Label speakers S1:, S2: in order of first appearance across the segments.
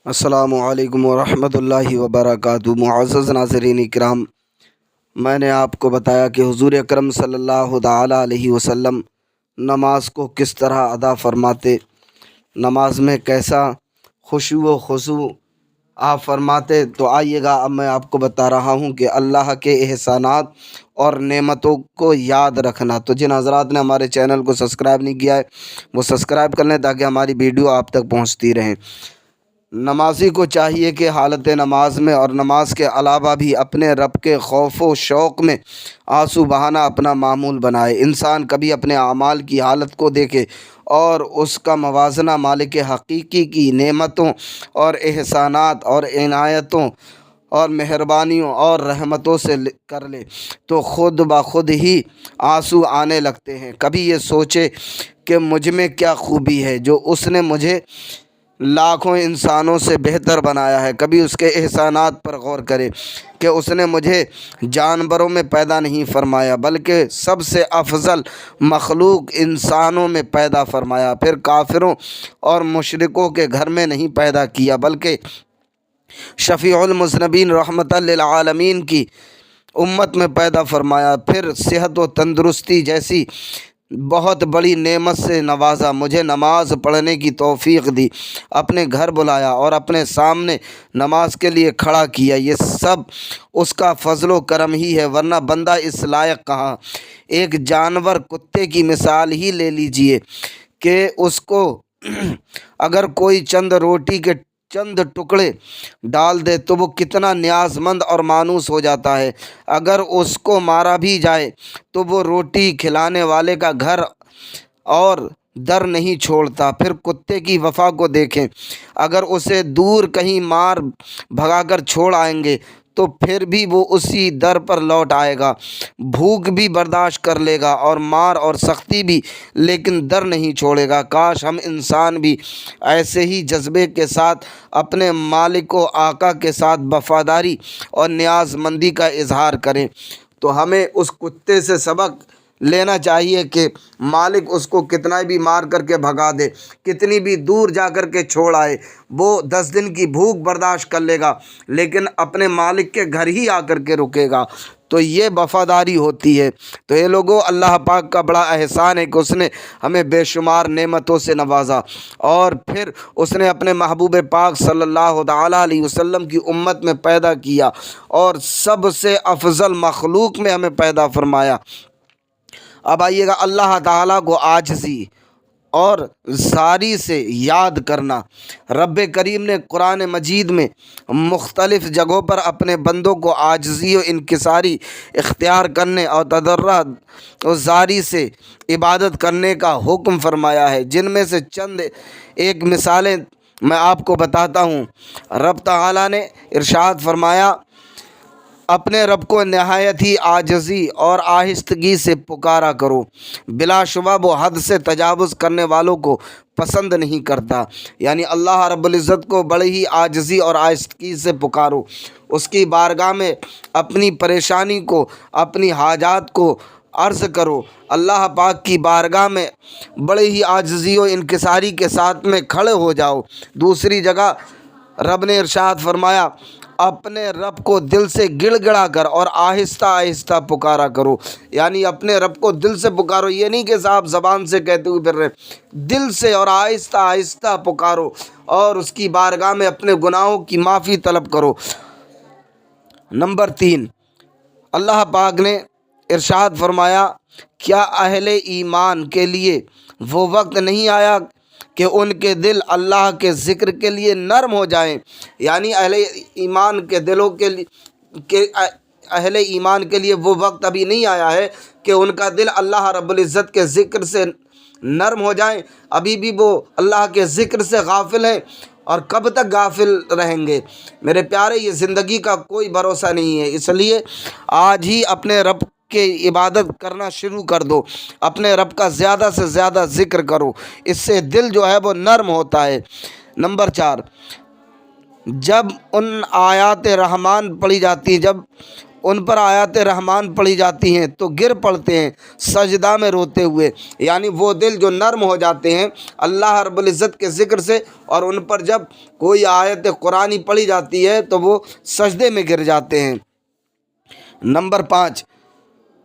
S1: السلام علیکم ورحمۃ اللہ وبرکاتہ۔ معزز ناظرین اکرام، میں نے آپ کو بتایا کہ حضور اکرم صلی اللہ تعالیٰ علیہ وسلم نماز کو کس طرح ادا فرماتے، نماز میں کیسا خشوع و خضوع آپ فرماتے۔ تو آئیے گا اب میں آپ کو بتا رہا ہوں کہ اللہ کے احسانات اور نعمتوں کو یاد رکھنا۔ تو جن حضرات نے ہمارے چینل کو سبسکرائب نہیں کیا ہے وہ سبسکرائب کر لیں تاکہ ہماری ویڈیو آپ تک پہنچتی رہیں۔ نمازی کو چاہیے کہ حالت نماز میں اور نماز کے علاوہ بھی اپنے رب کے خوف و شوق میں آنسو بہانا اپنا معمول بنائے۔ انسان کبھی اپنے اعمال کی حالت کو دیکھے اور اس کا موازنہ مالک حقیقی کی نعمتوں اور احسانات اور عنایتوں اور مہربانیوں اور رحمتوں سے کر لے تو خود بخود ہی آنسو آنے لگتے ہیں۔ کبھی یہ سوچے کہ مجھ میں کیا خوبی ہے جو اس نے مجھے لاکھوں انسانوں سے بہتر بنایا ہے۔ کبھی اس کے احسانات پر غور کرے کہ اس نے مجھے جانوروں میں پیدا نہیں فرمایا بلکہ سب سے افضل مخلوق انسانوں میں پیدا فرمایا۔ پھر کافروں اور مشرکوں کے گھر میں نہیں پیدا کیا بلکہ شفیع المذنبین رحمۃ للعالمین کی امت میں پیدا فرمایا۔ پھر صحت و تندرستی جیسی بہت بڑی نعمت سے نوازا، مجھے نماز پڑھنے کی توفیق دی، اپنے گھر بلایا اور اپنے سامنے نماز کے لیے کھڑا کیا۔ یہ سب اس کا فضل و کرم ہی ہے، ورنہ بندہ اس لائق کہاں۔ ایک جانور کتے کی مثال ہی لے لیجئے کہ اس کو اگر کوئی چند روٹی کے چند ٹکڑے ڈال دے تو وہ کتنا نیاز مند اور مانوس ہو جاتا ہے۔ اگر اس کو مارا بھی جائے تو وہ روٹی کھلانے والے کا گھر اور در نہیں چھوڑتا۔ پھر کتے کی وفا کو دیکھیں، اگر اسے دور کہیں مار بھگا کر چھوڑ آئیں گے تو پھر بھی وہ اسی در پر لوٹ آئے گا، بھوک بھی برداشت کر لے گا اور مار اور سختی بھی، لیکن در نہیں چھوڑے گا۔ کاش ہم انسان بھی ایسے ہی جذبے کے ساتھ اپنے مالک و آقا کے ساتھ وفاداری اور نیاز مندی کا اظہار کریں۔ تو ہمیں اس کتے سے سبق لینا چاہیے کہ مالک اس کو کتنا بھی مار کر کے بھگا دے، کتنی بھی دور جا کر کے چھوڑ آئے، وہ 10 دن کی بھوک برداشت کر لے گا لیکن اپنے مالک کے گھر ہی آ کر کے رکے گا۔ تو یہ وفاداری ہوتی ہے۔ تو یہ لوگوں، اللہ پاک کا بڑا احسان ہے کہ اس نے ہمیں بے شمار نعمتوں سے نوازا اور پھر اس نے اپنے محبوب پاک صلی اللہ تعالیٰ علیہ وسلم کی امت میں پیدا کیا اور سب سے افضل مخلوق میں ہمیں پیدا فرمایا۔ اب آئیے گا اللہ تعالیٰ کو عاجزی اور زاری سے یاد کرنا۔ رب کریم نے قرآن مجید میں مختلف جگہوں پر اپنے بندوں کو عاجزی و انکساری اختیار کرنے اور تضرع و زاری سے عبادت کرنے کا حکم فرمایا ہے، جن میں سے چند ایک مثالیں میں آپ کو بتاتا ہوں۔ رب تعالیٰ نے ارشاد فرمایا، اپنے رب کو نہایت ہی عاجزی اور آہستگی سے پکارا کرو، بلا شبہ وہ حد سے تجاوز کرنے والوں کو پسند نہیں کرتا۔ یعنی اللہ رب العزت کو بڑی ہی عاجزی اور آہستگی سے پکارو، اس کی بارگاہ میں اپنی پریشانی کو، اپنی حاجات کو عرض کرو، اللہ پاک کی بارگاہ میں بڑی ہی عاجزی و انکساری کے ساتھ میں کھڑے ہو جاؤ۔ دوسری جگہ رب نے ارشاد فرمایا، اپنے رب کو دل سے گڑ گڑا کر اور آہستہ آہستہ پکارا کرو۔ یعنی اپنے رب کو دل سے پکارو، یہ نہیں کہ صاحب زبان سے کہتے ہوئے پھر رہے، دل سے اور آہستہ آہستہ پکارو اور اس کی بارگاہ میں اپنے گناہوں کی معافی طلب کرو۔ نمبر 3، اللہ پاک نے ارشاد فرمایا، کیا اہل ایمان کے لیے وہ وقت نہیں آیا کہ ان کے دل اللہ کے ذکر کے لیے نرم ہو جائیں۔ یعنی اہل ایمان کے دلوں اہل ایمان کے لیے وہ وقت ابھی نہیں آیا ہے کہ ان کا دل اللہ رب العزت کے ذکر سے نرم ہو جائیں، ابھی بھی وہ اللہ کے ذکر سے غافل ہیں۔ اور کب تک غافل رہیں گے میرے پیارے؟ یہ زندگی کا کوئی بھروسہ نہیں ہے، اس لیے آج ہی اپنے رب کہ عبادت کرنا شروع کر دو، اپنے رب کا زیادہ سے زیادہ ذکر کرو، اس سے دل جو ہے وہ نرم ہوتا ہے۔ نمبر 4، جب ان آیات رحمان پڑھی جاتی ہیں، جب ان پر آیات رحمان پڑھی جاتی ہیں تو گر پڑتے ہیں سجدہ میں روتے ہوئے، یعنی وہ دل جو نرم ہو جاتے ہیں اللہ رب العزت کے ذکر سے، اور ان پر جب کوئی آیت قرآنی پڑھی جاتی ہے تو وہ سجدے میں گر جاتے ہیں۔ نمبر 5،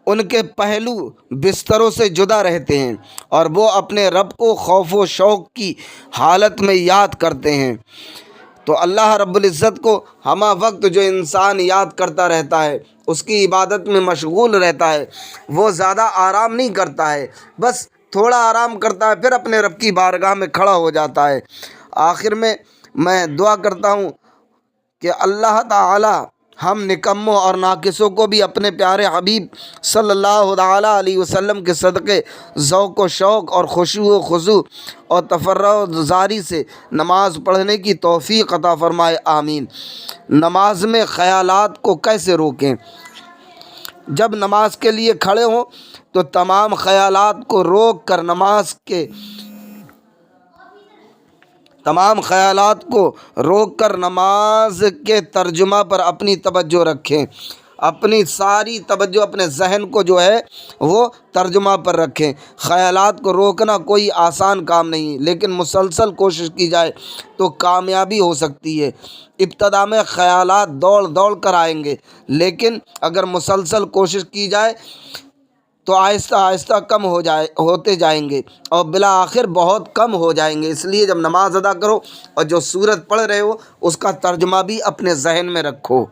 S1: ان کے پہلو بستروں سے جدا رہتے ہیں اور وہ اپنے رب کو خوف و شوق کی حالت میں یاد کرتے ہیں۔ تو اللہ رب العزت کو ہمہ وقت جو انسان یاد کرتا رہتا ہے، اس کی عبادت میں مشغول رہتا ہے، وہ زیادہ آرام نہیں کرتا ہے، بس تھوڑا آرام کرتا ہے، پھر اپنے رب کی بارگاہ میں کھڑا ہو جاتا ہے۔ آخر میں دعا کرتا ہوں کہ اللہ تعالی ہم نکموں اور ناقصوں کو بھی اپنے پیارے حبیب صلی اللہ تعالی علیہ وسلم کے صدقے ذوق و شوق اور خشوع و خضوع اور تفرغ زاری سے نماز پڑھنے کی توفیق عطا فرمائے، آمین۔ نماز میں خیالات کو کیسے روکیں؟ جب نماز کے لیے کھڑے ہوں تو تمام خیالات کو روک کر نماز کے ترجمہ پر اپنی توجہ رکھیں، اپنی ساری توجہ اپنے ذہن کو جو ہے وہ ترجمہ پر رکھیں۔ خیالات کو روکنا کوئی آسان کام نہیں، لیکن مسلسل کوشش کی جائے تو کامیابی ہو سکتی ہے۔ ابتدا میں خیالات دوڑ کر آئیں گے، لیکن اگر مسلسل کوشش کی جائے تو آہستہ آہستہ کم ہوتے جائیں گے اور بالآخر بہت کم ہو جائیں گے۔ اس لیے جب نماز ادا کرو اور جو سورت پڑھ رہے ہو اس کا ترجمہ بھی اپنے ذہن میں رکھو۔